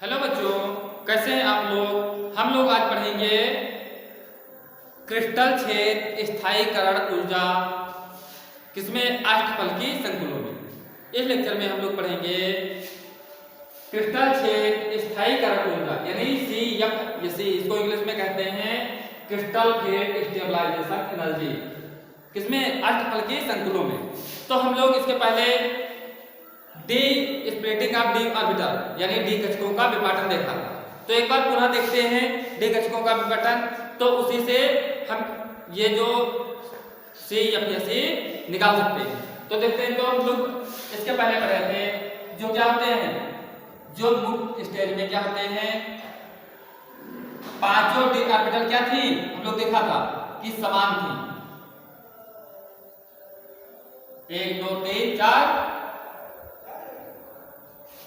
Hello बच्चों, कैसे हैं आप लोग। हम लोग आज पढ़ेंगे क्रिस्टल छेद स्थायीकरण ऊर्जा किसमें अष्टफलकी संकुलों में। इस लेक्चर में हम लोग पढ़ेंगे क्रिस्टल छेद स्थायीकरण ऊर्जा यानी CFSE, इसको इंग्लिश में कहते हैं क्रिस्टल फेड स्टेबलाइजेशन एनर्जी, किसमें अष्टफलकी संकुलों में। तो हम लोग इसके पहले D splitting of D orbital यानी डी कक्षकों का विपाटन देखा। तो एक बार पुनः देखते हैं डी कक्षकों का विपाटन। तो उसी से हम ये जो CFSE निकाल सकते हैं। तो देखते हैं, तो हम लोग इसके पहले पढ़े थे जो क्या होते हैं, जो मुक्त स्टेज में क्या होते हैं, पांचों डी ऑर्बिटल क्या थी, हम लोग देखा था कि समान थी। 1 2 3 4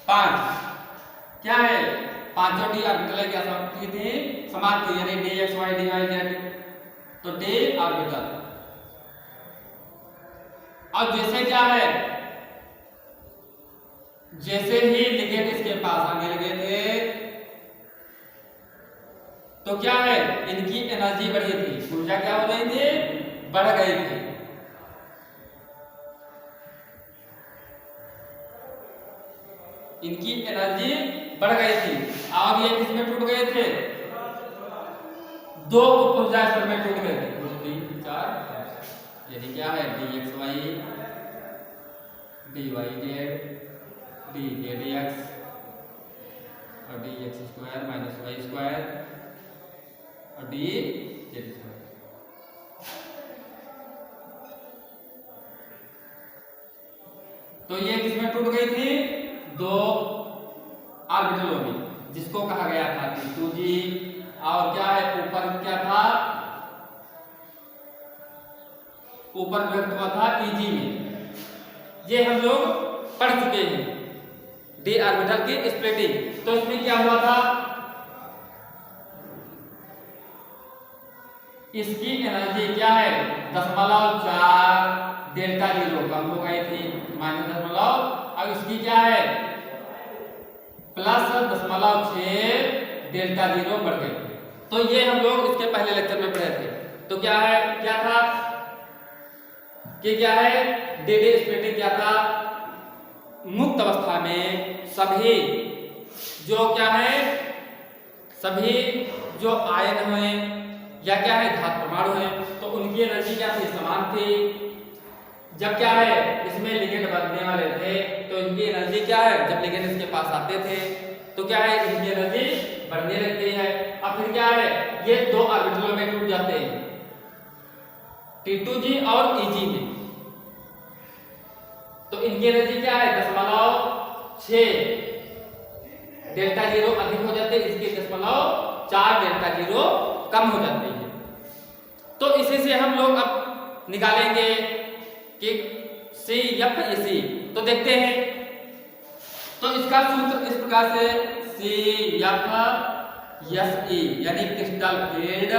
5 क्या है, पांचों डी ऑर्बिटल क्या थी, समान थी यानी D X Y D Y Z. तो डी ऑर्बिटल अब जैसे क्या है, जैसे ही लिगेंड इसके पास आने लगे थे तो क्या है, इनकी एनर्जी बढ़ी थी, ऊर्जा क्या हो गई थी, बढ़ गई थी। इनकी एनर्जी बढ़ गई थी और ये किसमें टूट गए थे, दो उप ऊर्जा स्तर में टूट गए थे। 2 3 4 यदि क्या है, D X Y D Y Z D Z X और D X square minus Y square और डी जेड स्क्वायर। तो ये किसमें टूट गई थी, दो ऑर्बिटलों में, जिसको कहा गया था T2G और क्या है, ऊपर क्या था, ऊपर व्यक्त हुआ था EG में। ये हम लोग पढ़ चुके हैं डी ऑर्बिटल की स्प्लिटिंग। तो इसमें क्या हुआ था, इसकी एनर्जी क्या है, 0.4 डेल्टा जीरो कम हो गई थी, -0., अब इसकी क्या है +0.6 डेल्टा जीरो बढ़ गई। तो ये हम लोग इसके पहले लेक्चर में पढ़े थे। तो क्या है, क्या था कि क्या है, डी स्प्लिटिंग क्या था, मुक्त अवस्था में सभी जो क्या है, सभी जो आयन हुए या क्या है धातु परमाणु है, तो उनकी एनर्जी क्या थी, समान थी। जब क्या है इसमें लिगेंड बनने वाले थे तो इनकी एनर्जी क्या है, जब लिगेंड इसके पास आते थे तो क्या है, इनकी एनर्जी बढ़ने लगती है। अब फिर क्या है, ये दो ऑर्बिटलों में टूट जाते हैं, T2G और EG में। तो इनकी एनर्जी क्या है, 0.6 डेल्टा जीरो अधिक हो जाते हैं, इसकी 0.4 डेल्टा जीरो कम हो जाती है। तो इसी से हम लोग अब निकालेंगे कि CFSE। तो देखते हैं, तो इसका सूत्र इस प्रकार से CFSE यानी क्रिस्टल फील्ड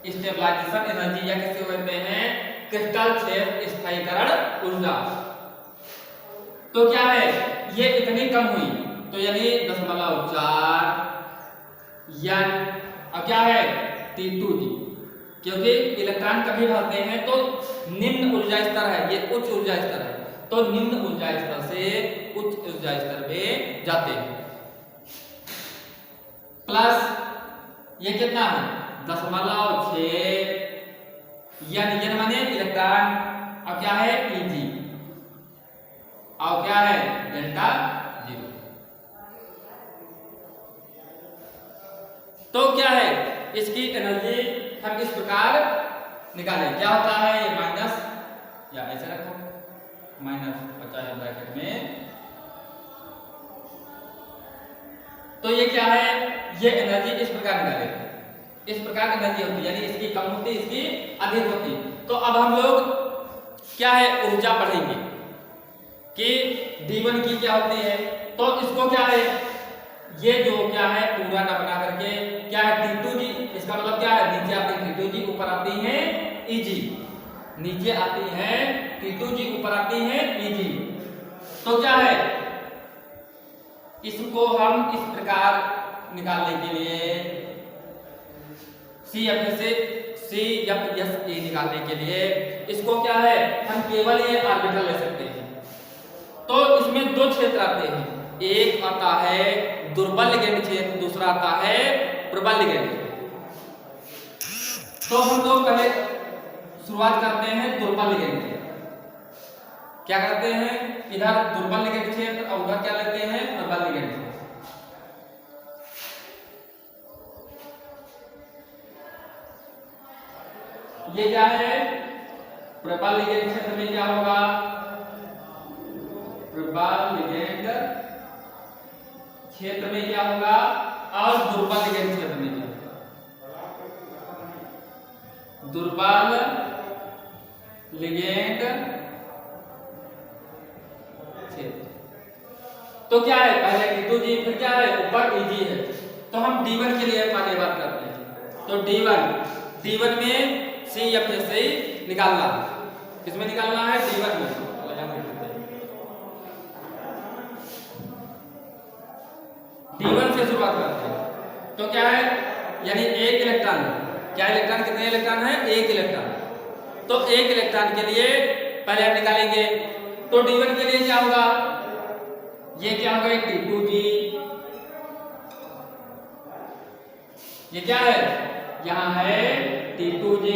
स्टेबलाइजेशन एनर्जी या किसे कहते हैं क्रिस्टल छेद स्थायीकरण ऊर्जा। तो क्या है, ये इतनी कम हुई तो यानी 0.4 या अब क्या है T2G, क्योंकि इलेक्ट्रॉन कभी भरते हैं तो निम्न ऊर्जा स्तर है, ये उच्च ऊर्जा स्तर है, तो निम्न ऊर्जा स्तर से उच्च ऊर्जा स्तर में जाते हैं। प्लस ये कितना है, 0.6 यानी माने इलेक्ट्रॉन, अब क्या है EG और क्या है डेल्टा जीरो। तो क्या है, इसकी एनर्जी हम इस प्रकार निकालें, क्या होता है, ये माइनस या ऐसे रखो माइनस 50 ब्रैकेट में। तो ये क्या है, ये एनर्जी इस प्रकार निकालेंगे, इस प्रकार एनर्जी होती है यानी इसकी कम होती, इसकी अधिक होती। तो अब हम लोग क्या है, ऊर्जा पढ़ेंगे कि D1 की क्या होती है। तो इसको क्या है, ये जो क्या है पूरा ना बना करके क्या है T2G, इसका मतलब क्या है, नीचे आती है T2G, ऊपर आती है EG, नीचे आती है T2G, ऊपर आती है EG। तो क्या है, इसको हम इस प्रकार निकालने के लिए CFS निकालने के लिए इसको क्या है, हम केवल ये ऑर्बिटल ले सकते हैं। तो इसमें दो क्षेत्र आते हैं, एक आता है दुर्बल लिगेंड क्षेत्र, दूसरा आता है प्रबल लिगेंड। तो हम लोग पहले शुरुआत करते हैं दुर्बल लिगेंड से। क्या करते हैं, इधर दुर्बल लिगेंड क्षेत्र और उधर क्या लेते हैं, प्रबल लिगेंड क्षेत्र। ये क्या है, प्रबल लिगेंड क्षेत्र में क्या होगा, प्रबल लिगेंड क्षेत्र में क्या होगा और दुर्बल लिगेंड क्षेत्र में क्या होगा, दुर्बल लिगेंड क्षेत्र। तो क्या है, पहले D2G, फिर क्या है ऊपर EG है। तो हम D1 के लिए माने बात करते हैं। तो D1 में CFS से निकालना, किसमें निकालना है, D1 में। D1 से शुरुआत करते हैं। तो क्या है, यानी एक इलेक्ट्रॉन, क्या इलेक्ट्रॉन, कितने इलेक्ट्रॉन है, एक इलेक्ट्रॉन। तो एक इलेक्ट्रॉन के लिए पहले हम निकालेंगे। तो D1 के लिए क्या होगा, ये क्या होगा, T2G, ये क्या है, यहाँ है T2G,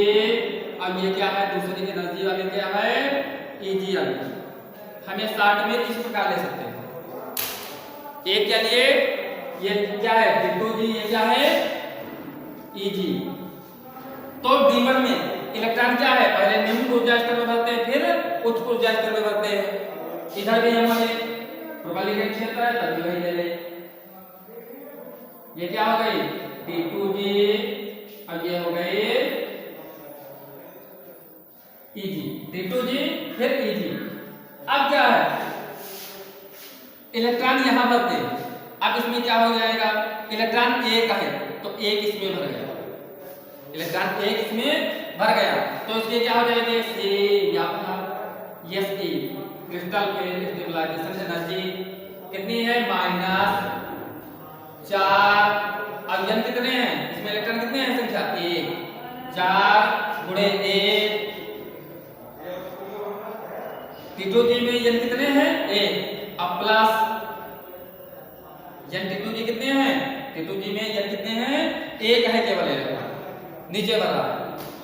और ये क्या है, दूसरी एनर्जी वाले क्या है, EG वाले। हम ये शॉर्ट में इस प्रकार ले सकते हैं। एक के लिए ये क्या है, T2G, ये क्या है, EG। तो D1 में इलेक्ट्रॉन क्या है, पहले निम्न ऊर्जा स्तर में बढ़ते हैं, फिर उच्च ऊर्जा स्तर में बढ़ते हैं। इधर भी हमारे प्रबल लिगेंड क्षेत्र है, तभी वही ले ले। ये क्या हो गई, T2G, और ये हो गई EG, T2G फिर EG। अब क्या है, इलेक्ट्रॉन यहां भरते हैं। अब इसमें क्या हो जाएगा, इलेक्ट्रॉन एक है तो एक इसमें भर गया, इलेक्ट्रॉन एक इसमें भर गया, तो इसके क्या हो जाएंगे, C या SE, क्रिस्टल पे स्टेबलाइजेशन एनर्जी कितनी है, -4। अब n कितने हैं, इसमें इलेक्ट्रॉन कितने हैं, संख्या 1, 4 गुणे 1। T2G में n कितने हैं, 1। अब प्लस n T2G कितने हैं, T2G में n कितने हैं, 1 है केवल इलेक्ट्रॉन, नीचे भर रहा है।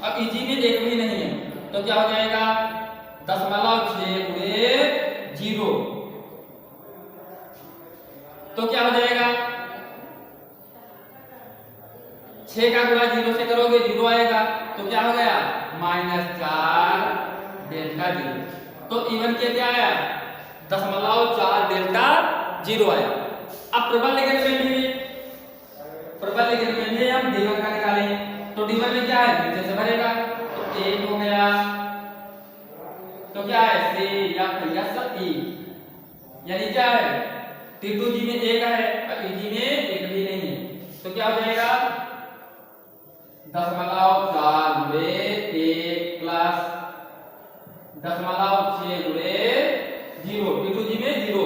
अब EG में 1 भी नहीं है, तो क्या हो जाएगा, 0.6 गुणे 0। तो क्या हो जाएगा, 6 का गुणा 0 से करोगे 0 आएगा, तो क्या हो गया, -4 डेल्टा 0। तो इवन के क्या आया, 0.4 डेल्टा 0 आया। अब प्रबल लिगेंड में भी हम D1 का निकालेंगे। तो D1 में क्या है, नीचे से भरेगा, तो 1 हो गया, तो क्या है, CFSE, यानी क्या है, T2G में 1 है और EG में 1 भी नहीं है, तो क्या हो जाएगा, 0.4 गुणे 1 प्लस 0.6 गुणे 0, T2G में 0।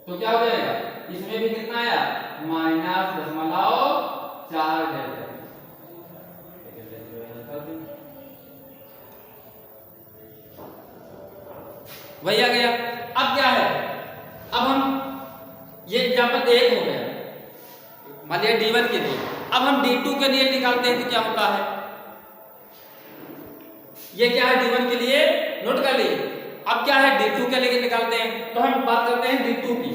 तो क्या हो जाएगा, इसमें भी कितना आया, -0.4 डेल्टा। वही आ गया। अब क्या है, अब हम ये एग्जाम्पल 1 हो गया, मान लिया D1 के लिए। अब हम D2 के लिए निकालते हैं तो क्या होता है, ये क्या है, D1 के लिए नोट कर लीजिए। अब क्या है, D2 के लिए निकालते हैं, तो हम बात करते हैं D2 की।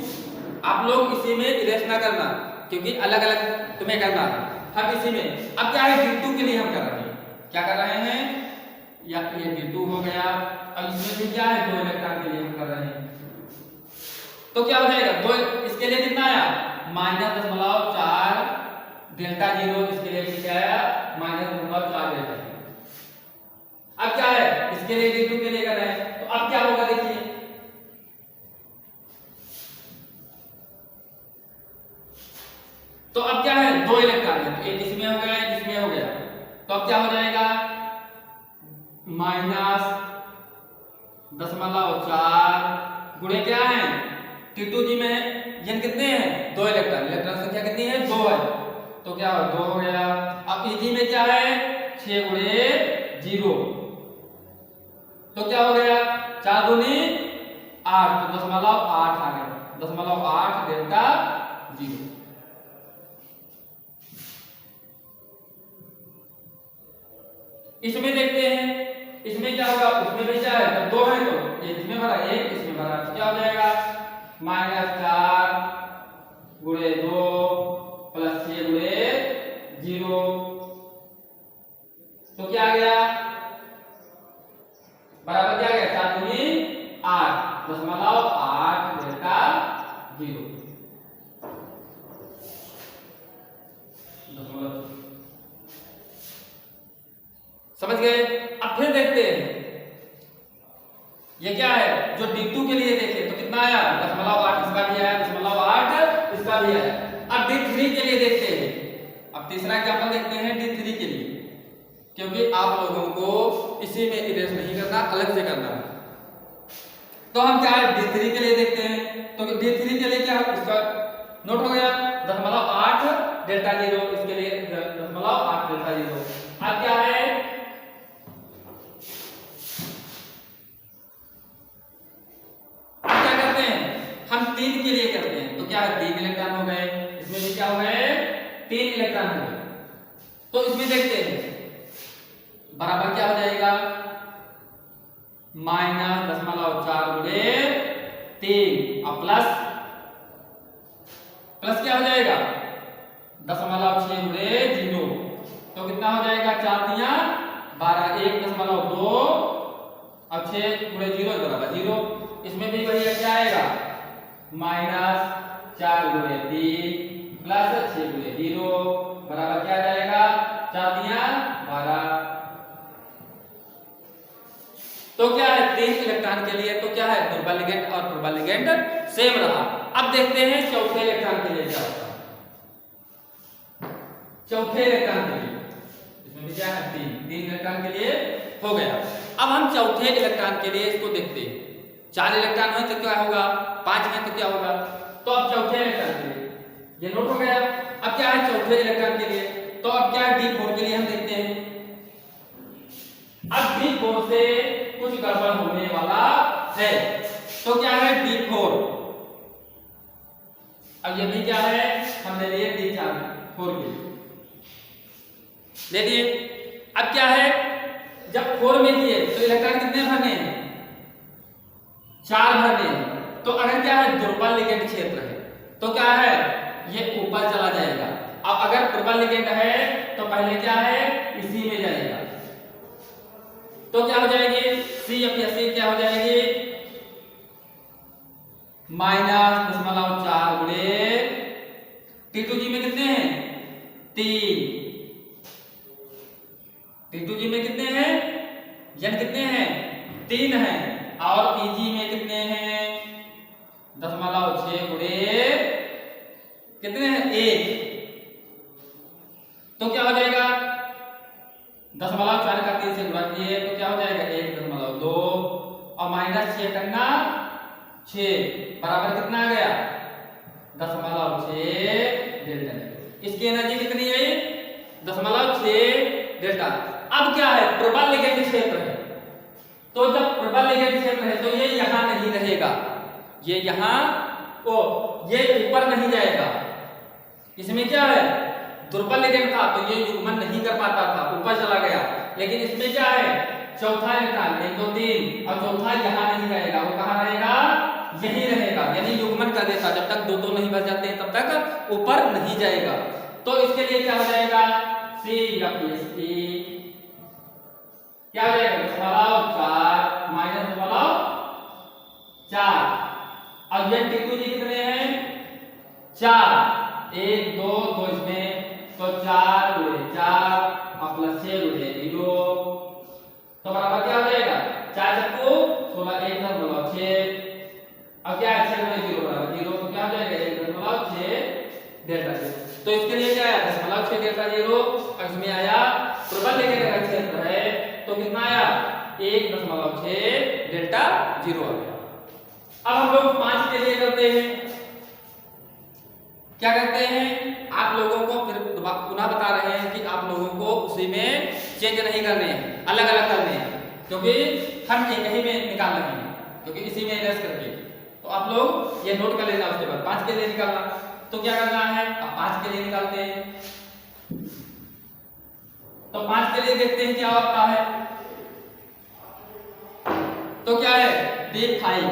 आप लोग इसी में इरेज ना करना, क्योंकि अलग अलग तुम्हें करना है, हम इसी में। अब क्या है, D2 के लिए हम कर रहे हैं, क्या कर रहे हैं, या ये D2 हो गया, अब इसमें भी क्या है, 2 इलेक्ट्रॉन के लिए हम कर रहे हैं। तो क्या हो जाएगा, 2, इसके लिए कितना आया, -0.4 डेल्टा 0, इसके लिए भी क्या आया, -0.4 डेल्टा 0। अब क्या है, इसके लिए D2 के लिए कर रहे हैं, तो अब क्या होगा, देखिए, तो अब क्या है, 2 इलेक्ट्रॉन है, तो एक इसमें हो गया, एक इसमें हो गया, तो अब क्या हो जाएगा, 0.4 गुणे क्या है T2G में n कितने हैं 2 इलेक्ट्रॉन, इलेक्ट्रॉन संख्या कितनी है 2 है, तो क्या हो 2 हो गया। अब Eg में क्या है 6 गुणे 0, तो क्या हो गया 4 दूनी 8, तो 0.8 आ गया, 0.8 डेल्टा 0। इसमें देखते हैं इसमें क्या होगा, उसमें भी क्या है जब 2 है तो एक इसमें भरा एक इसमें भरा, तो क्या हो जाएगा -4 गुणे 2 प्लस 6 गुणे 0, तो क्या आ गया बराबर क्या आ गया 4 दूनी 8, 0.8 डेल्टा 0। समझ गए। अब फिर देखते हैं ये क्या है जो D2 के लिए देखे तो कितना आया 0.8, इसका भी आया 0.8, इसका भी आया। अब D3 के लिए देखते हैं, अब तीसरा एग्जांपल देखते हैं D3 के लिए, क्योंकि आप लोगों को इसी में इरेज नहीं करना, अलग से करना है। तो हम क्या है D3 के लिए देखते हैं, तो D3 के लिए क्या इसका नोट हो गया 0.8 डेल्टा 0, इसके लिए 0.8 डेल्टा 0। अब क्या है हम 3 के लिए करते हैं, तो क्या है 3 इलेक्ट्रॉन हो गए, इसमें भी क्या हो गए 3 इलेक्ट्रॉन हो गए। तो इसमें देखते हैं बराबर क्या हो जाएगा -0.4 गुणे 3 और प्लस क्या हो जाएगा 0.6 गुणे 0, तो कितना हो जाएगा 4 तिया 12, 1.2 और 6 गुणे 0 बराबर 0। इसमें भी वही क्या आएगा -4 गुणे 3 प्लस 6 गुणे 0 बराबर क्या आ जाएगा 4 तिया 12। तो क्या है 3 इलेक्ट्रॉन के लिए तो क्या है दुर्बल लिगेंड और प्रबल लिगेंड सेम रहा। अब देखते हैं चौथे इलेक्ट्रॉन के लिए क्या होता है। चौथे इलेक्ट्रॉन के लिए इसमें भी क्या है 3 इलेक्ट्रॉन के लिए हो गया। अब हम चौथे इलेक्ट्रॉन के लिए इसको देखते हैं, 4 इलेक्ट्रॉन है तो क्या होगा 5 है तो क्या होगा, तो अब चौथे इलेक्ट्रॉन के लिए ये नोट हो गया। अब क्या है चौथे इलेक्ट्रॉन के लिए, तो अब क्या है D4 के लिए हम देखते हैं। अब D4 से कुछ गड़बड़ होने वाला है, तो क्या है D4, अब ये भी क्या है हम ले लिए D4 के ले दिए। अब क्या है जब 4 में दिए तो इलेक्ट्रॉन कितने भरने हैं 4 भरने हैं, तो अगर क्या है दुर्बल लिगेंड क्षेत्र है तो क्या है ये ऊपर चला जाएगा। अब अगर प्रबल लिगेंड है तो पहले क्या है इसी में जाएगा, तो क्या हो जाएगी CFC क्या हो जाएगी -0.4 गुणे T2G में कितने हैं 3, T2G में कितने हैं n कितने हैं 3 हैं, और Eg में कितने हैं 0.6 गुणे कितने हैं 1, तो क्या हो जाएगा 0.4 का 3 से गुणा किए तो क्या हो जाएगा 1.2 और -6 करना 6 बराबर कितना आ गया 0.6 डेल्टा। इसकी एनर्जी कितनी है 0.6 डेल्टा। अब क्या है प्रबल लिगेंड क्षेत्र है, तो जब प्रबल लिगेंड क्षेत्र है तो ये यहां नहीं रहेगा, ये यहां ये ऊपर नहीं जाएगा। इसमें क्या है दुर्बल लिगेंड था तो ये युग्मन नहीं कर पाता था, ऊपर चला गया, लेकिन इसमें क्या है चौथा इलेक्ट्रॉन 1 2 3 और चौथा यहां नहीं रहेगा, वो कहां रहेगा यहीं रहेगा, यानी युग्मन कर देता, जब तक 2 नहीं बच जाते तब तक ऊपर नहीं जाएगा। तो इसके लिए क्या हो जाएगा CFC क्या हो जाएगा 4 अब ये T2G कितने हैं 4 1 2 2 इसमें तो 4 गुणे 4 और प्लस 6 गुणे 0 तो बराबर क्या हो जाएगा 4 चक्कू 16 1 6 अब क्या है 6 गुणे 0 बराबर 0 तो क्या हो जाएगा 1.6 डेल्टा 0। तो इसके लिए क्या है 0.6 डेल्टा 0 और इसमें आया प्रबल लिगेंड का क्षेत्र है तो कितना आया 1.6 डेल्टा 0 आ गया। अब हम लोग 5 के लिए करते हैं, क्या करते हैं, आप लोगों को फिर पुनः बता रहे हैं कि आप लोगों को उसी में चेंज नहीं करने हैं, अलग अलग करने हैं, क्योंकि हम एक ही में निकाल रहे हैं, क्योंकि इसी में रेस करके। तो आप लोग ये नोट कर लेना, उसके बाद 5 के लिए निकालना। तो क्या करना है, अब 5 के लिए निकालते हैं। तो 5 के लिए देखते हैं क्या होता है। तो क्या है, D5।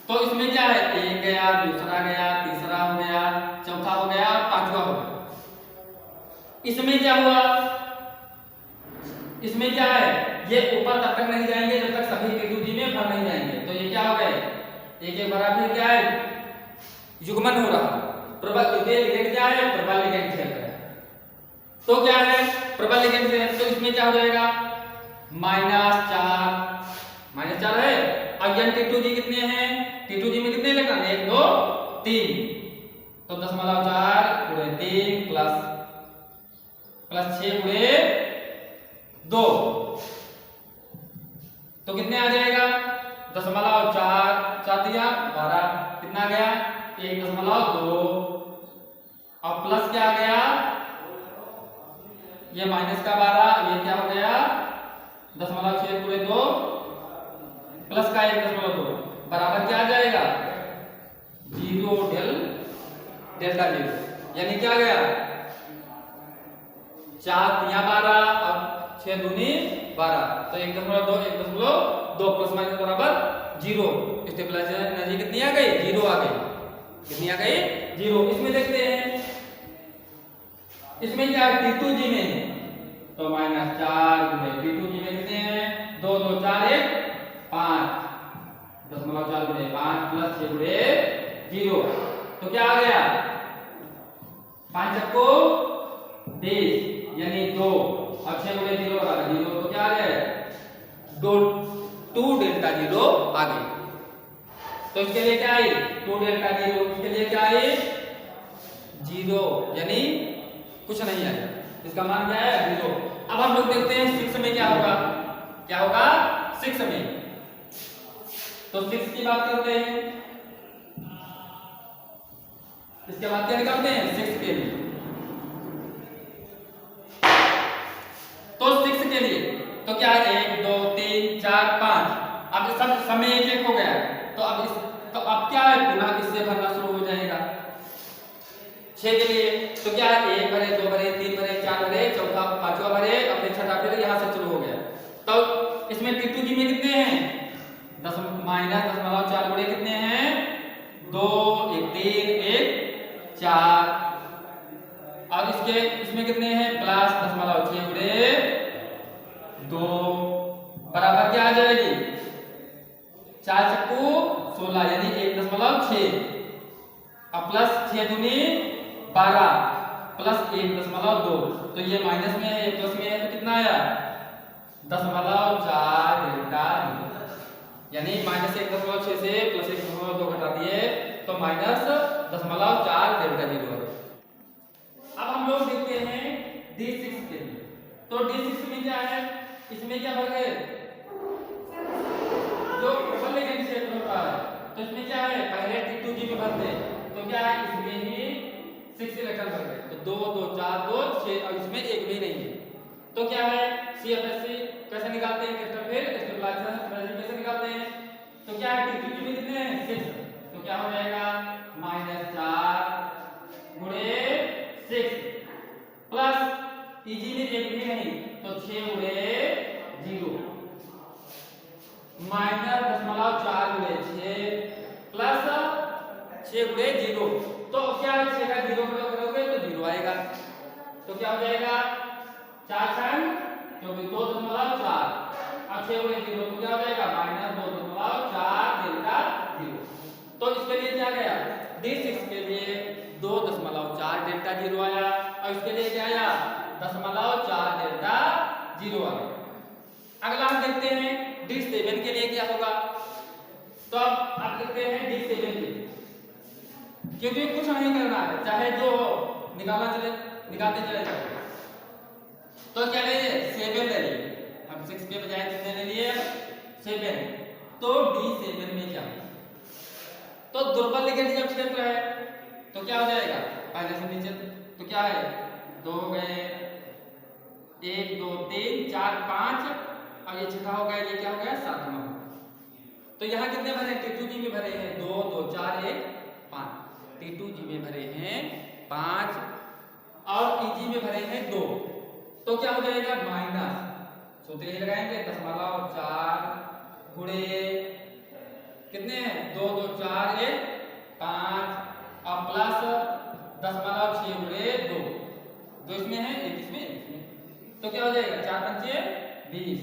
तो इसमें क्या है, एक गया, दूसरा गया, तीसरा हो गया, चौथा हो गया, पांचवा हो गया। इसमें क्या हुआ, इसमें क्या है, ये ऊपर तब तक नहीं जाएंगे जब तक सभी T2G में भर नहीं जाएंगे। तो ये क्या हो गए, एक एक भरा, फिर क्या है, युग्मन हो रहा। प्रबल लिगेंड क्या है, प्रबल लिगेंड खेल रहा है। तो क्या है, प्रबल लिगेंड से, तो इसमें क्या हो जाएगा, -4 है। अब यह T2G कितने हैं, T2G में कितने इलेक्ट्रॉन, 1 2 3, तो 10⁻4 × 3 प्लस 6 × 2, तो कितने आ जाएगा, 10⁻4 4 दिया 12, कितना गया 1.2, और प्लस क्या आ गया, ये माइनस का 12, ये क्या हो गया 10⁻6 × 2 प्लस का 1.2 बराबर क्या आ जाएगा, 0 डेल्टा 0, यानी क्या गया 4 × 12 और 6 दूनी 12, तो 1.2 1.2 प्लस माइनस बराबर 0। स्टेबलाइजर एनर्जी कितनी आ गई, 0 आ गई, कितनी आ गई 0। इसमें देखते हैं, इसमें क्या T2G में, तो -4 × T2G में कितने हैं, 2 2 4 1 5, 10⁻4 × 5 प्लस 6 × 0, तो क्या आ गया 5 चक्को 20, यानी 2, और 6 × 0 बराबर 0, तो क्या आ गया 2 डेल्टा 0 आ गई। तो इसके लिए क्या आई 2 डेल्टा 0, इसके लिए क्या आई 0, यानी कुछ नहीं आया, इसका मान क्या है 0। अब हम लोग देखते हैं 6 में क्या होगा, क्या होगा 6 में, तो 6 की बात करते हैं, इसके बाद क्या निकालते हैं 6 के लिए। तो 6 के लिए तो क्या है 1 2 3 4 5, अब सब समय एक एक हो गया, तो अब क्या है पुनः इससे भरना शुरू हो जाएगा। 6 के लिए तो क्या है 1 भरे 2 भरे 3 भरे 4 भरे, चौथा पांचवा भरे, और फिर छठा, फिर यहां से शुरू हो गया। तो इसमें T2G में कितने हैं 10⁻4 गुणे कितने हैं 2 1 3 1 4, और इसमें कितने हैं प्लस 10⁻6 गुणे 2 बराबर क्या आ जाएगी 4 चक्कू 16, यानी 1.6, अब प्लस 6 दूनी 12 प्लस 1.2, तो ये माइनस में है, ये प्लस में है, तो कितना आया 10.4 डेल्टा 0, यानी -1.6 से प्लस 1.2 घटा दिए तो -10.4 डेल्टा 0 है। अब हम लोग देखते हैं D6 के लिए, तो D6 में क्या है, इसमें क्या भर गए जो प्रबल लिगेंड क्षेत्र होता है, तो इसमें क्या है पहले T2G में भरते हैं, तो क्या है इसमें ही 6 इलेक्ट्रॉन भर गए, तो 2 2 4 2 6, और इसमें एक भी नहीं है। तो क्या है CFSC कैसे निकालते हैं क्रिस्टल, फिर स्टेबलाइजर एनर्जी कैसे निकालते हैं, तो क्या है T2G में कितने हैं 6, तो क्या हो जाएगा -4 गुणे 6 प्लस EG में एक भी नहीं, तो 6 गुणे 0 -10.4 गुणे 6 प्लस 6 गुणे 0, तो क्या है 6 का 0 करोगे तो 0 आएगा, तो क्या हो जाएगा 4 छंग क्योंकि 2.4 और 6 गुणे 0, तो क्या हो जाएगा -2.4 डेल्टा 0। तो इसके लिए क्या गया D6 के लिए 2.4 डेल्टा 0 आया, और इसके लिए क्या आया 10.4 डेल्टा 0 आ गया। अगला हम देखते हैं D7 के लिए क्या होगा, तो अब आप देखते हैं D7 के लिए, क्योंकि कुछ नहीं करना है, चाहे जो निकालते चले जाए। तो क्या ले 7 ले लिए, अब हम 6 के बजाय कितने ले लिए 7। तो D7 में क्या तो दुर्बल लिगेंड जब क्षेत्र है तो क्या हो जाएगा पहले से नीचे तो क्या है 2 गए 1 2 3 4 5 और ये छठा हो गया ये क्या हो गया 7वां। तो यहाँ कितने भरे T2G में भरे हैं 2 2 4 1 5 T2G में भरे हैं 5 और EG में भरे हैं 2 तो क्या हो जाएगा माइनस सूत्र यही लगाएंगे 0.4 गुणे कितने हैं 2 2 4 1 5 और प्लस 0.6 गुणे 2 इसमें है 1 इसमें तो क्या हो जाएगा 4 पंचे 20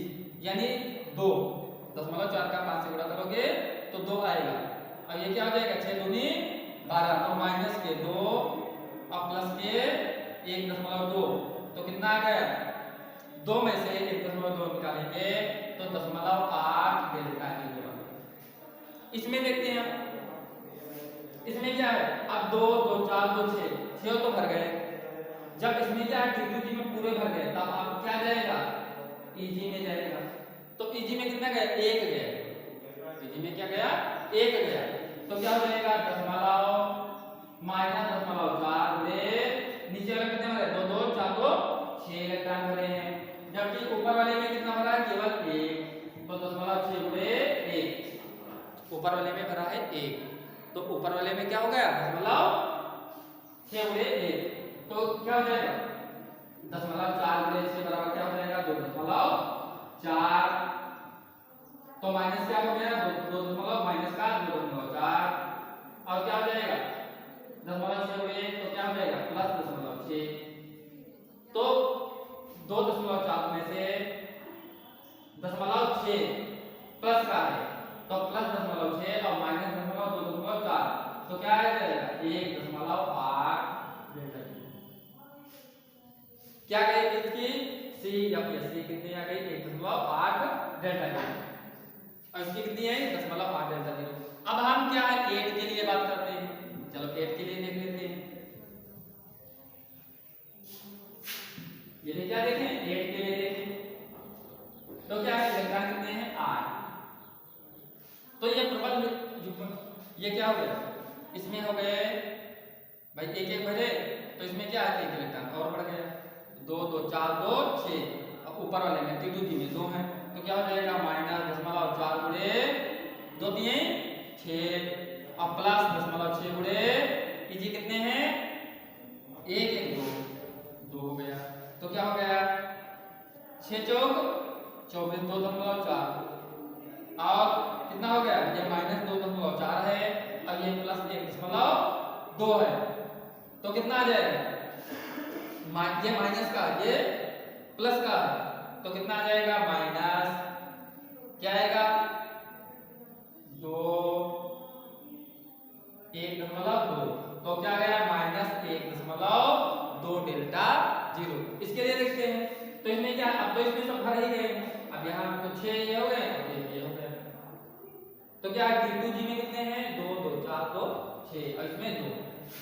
यानी 2 0.4 का 5 से गुणा करोगे तो 2 आएगा और ये क्या हो जाएगा 6 दूनी 12 तो माइनस के 2 और प्लस के 1.2 तो कितना आ गया 2 में से 1.2 निकालेंगे तो 0.8 डेल्टा E इसमें देखते हैं इसमें क्या है अब 2 2 4 2 6 तो भर गए जब इसमें क्या है T2G में पूरे भर गए तब आप क्या जाएगा EG में जाएगा तो EG में कितना गया 1 गया EG में क्या गया 1 गया तो क्या हो जाएगा 10 माइनस 0.4 गुणे नीचे वाले कितने भरे 2 2 4 2 6 इलेक्ट्रॉन भरे हैं जबकि ऊपर वाले में कितना भरा है केवल 1 तो 0.6 गुणे 1 ऊपर वाले में भरा है 1 तो ऊपर वाले में क्या हो गया 0.6 गुणे 1 तो क्या हो जाएगा 0.4 गुणे 6 बराबर क्या हो जाएगा 2.4 तो माइनस क्या हो गया 2 माइनस का 2.4 और क्या हो जाएगा 0.6 गुणे 1 तो क्या हो जाएगा प्लस 0.6 तो 2.4 में से 0.6 प्लस का है तो प्लस 0.6 और माइनस 2.4 तो क्या आ जाएगा 1.8 क्या गई इसकी C या सी कितनी आ गई 1.8 डेल्टा और इसकी कितनी है 0.8 डेल्टा 0। अब हम क्या है 8 के लिए बात करते हैं चलो 8 के लिए देख लेते हैं ये क्या देखें 8 के लिए देखें तो क्या है इलेक्ट्रॉन कितने हैं 8 तो ये प्रबल युग्म ये क्या हो गया इसमें हो गए भाई 1 1 भरे तो इसमें क्या है 1 इलेक्ट्रॉन और बढ़ गया 2 2 4 2 6 और ऊपर वाले में T2G में 2 है तो क्या हो जाएगा माइनस 0.4 गुणे 2 दिए 6 और प्लस 0.6 गुणे EG कितने हैं 1 1 2 हो गया तो क्या हो गया 6 चौक 24 2.4 और कितना हो गया ये माइनस 2.4 है और ये प्लस 1.2 है तो कितना आ जाएगा ये माइनस का ये प्लस का तो कितना आ जाएगा माइनस क्या आएगा 2 1.2 तो क्या गया माइनस 1.2 डेल्टा 0 इसके लिए देखते हैं तो इसमें क्या अब तो इसमें सब भर ही गए अब यहाँ तो 6 ये हो गए और ये हो गए तो क्या T2G में कितने हैं 2 2 4 2 6 और इसमें 2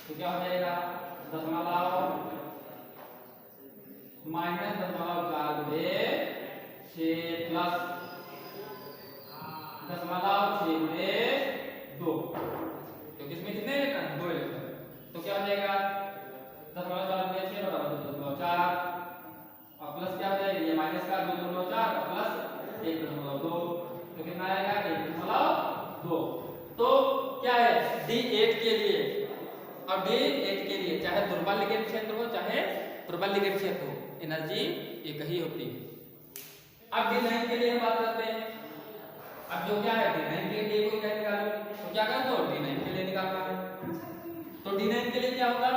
तो क्या हो जाएगा माइनस 0.4 गुणे 6 प्लस 0.6 गुणे 2 तो किसमें कितने इलेक्ट्रॉन 2 इलेक्ट्रॉन तो क्या हो जाएगा 0.4 गुणे 6 बराबर 2.4 और प्लस क्या हो जाएगा ये माइनस का 2.4 प्लस 1.2 तो कितना आएगा 1.2 तो क्या है D8 के लिए और D8 के लिए चाहे दुर्बल लिगेंड क्षेत्र हो चाहे प्रबल लिगेंड क्षेत्र हो एनर्जी एक ही होती है। अब D9 के लिए हम बात करते हैं अब जो क्या है D9 के लिए कोई क्या निकालो तो क्या कर दो D9 के लिए निकालना है तो D9 के लिए क्या होगा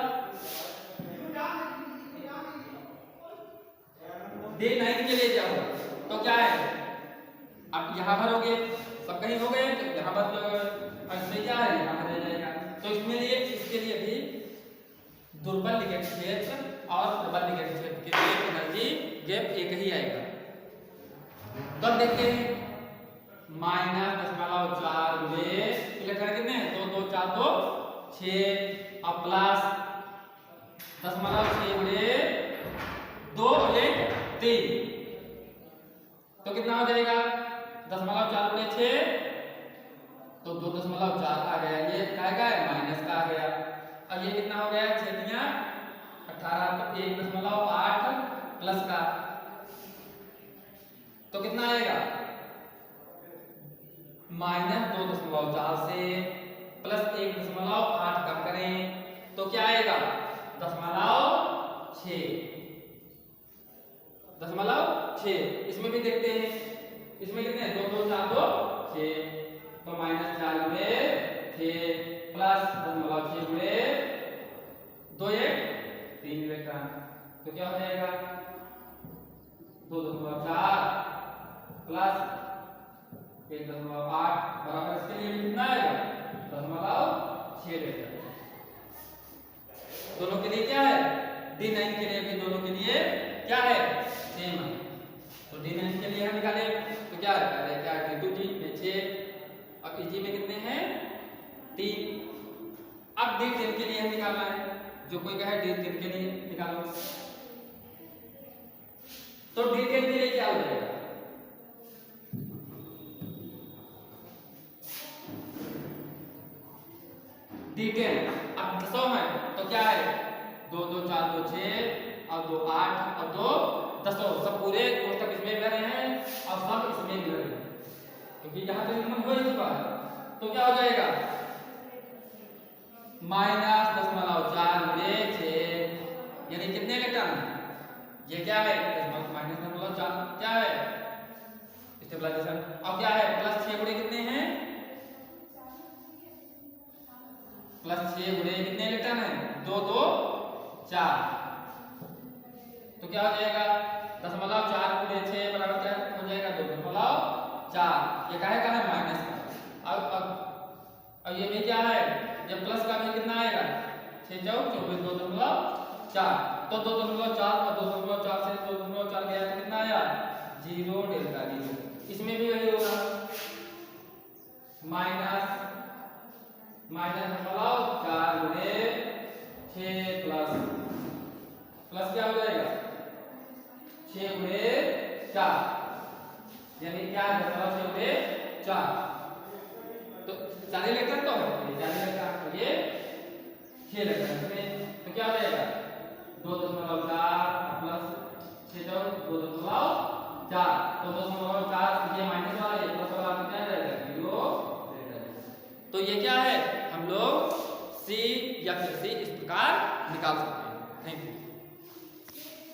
D9 के लिए क्या होगा तो क्या है अब यहाँ भरोगे सब कहीं हो गए तो यहाँ भर दोगे और इसमें क्या है यहाँ भर जाएगा तो इसमें लिए इसके लिए भी दुर्बल लिगेंड क्षेत्र और प्रबल लिगेंड क्षेत्र के लिए एनर्जी गैप एक ही आएगा। तो देखते हैं माइनस 0.4 गुणे इलेक्ट्रॉन कितने हैं 2 2 4 2 6 और प्लस 10.6 गुणे 2 1 3 तो कितना हो जाएगा 0.4 गुणे 6, तो 2.4 आ गया, ये काय का है माइनस का आ गया। अब ये कितना हो गया 6 तिया 18, तो 1.8 प्लस का, तो कितना आएगा -2.4 से प्लस 1.8 कम करें तो क्या आएगा 0.6। इसमें भी देखते हैं, इसमें कितने 2 2 4 2 6, तो -4 गुणे 6 प्लस 0.6 गुणे 2 1 3 इलेक्ट्रॉन, तो क्या हो जाएगा 2.4 प्लस 1.8 बराबर इसके लिए कितना आएगा 0.6 इलेक्ट्रॉन। दोनों के लिए क्या है D9 के लिए भी दोनों के लिए क्या है सेम है, तो D9 के लिए हम निकाले तो क्या है क्या D2G में 6, अब EG में कितने हैं 3। अब D10 के लिए हम निकालना है, जो कोई कहे D10 के लिए निकालो, तो D10 के लिए क्या हो जाएगा D10 अब 100 है तो क्या है 2 2 4 2 6 और 2 8 और 2 10, सब पूरे कोष्टक इसमें भरे हैं और सब इसमें भी भरे हैं, क्योंकि यहाँ तो निम्न हो ही चुका है, तो क्या हो जाएगा -0.4 गुणे 6, यानी कितने इलेक्ट्रॉन ये क्या है -0.4 क्या है स्टेबलाइजेशन, अब क्या है +6 गुणे कितने हैं +6 गुणे कितने इलेक्ट्रॉन है 2 2 4, तो क्या हो जाएगा 0.4 गुणे 6 बराबर क्या हो जाएगा 2.4, ये काहे का है माइनस का। अब ये भी क्या है ये प्लस का भी कितना आएगा 6 चौक 24 2.4, तो 2.4 और 2.4 से 2.4 गया तो कितना आया 0 डेल्टा 0, इसमें भी वही होगा -0.4 गुणे 6 प्लस क्या हो जाएगा 6 गुणे 4, यानी क्या है 6 गुणे 4, तो 4 इलेक्ट्रॉन तो है 4 इलेक्ट्रॉन, तो ये 6 इलेक्ट्रॉन में, तो क्या हो जाएगा 2.4 प्लस 6 2.4, तो 2.4 ये माइनस वाला ये प्लस वाला क्या जाएगा 0। तो ये क्या है हम लोग C या फिर C इस प्रकार निकाल सकते हैं। Thank you.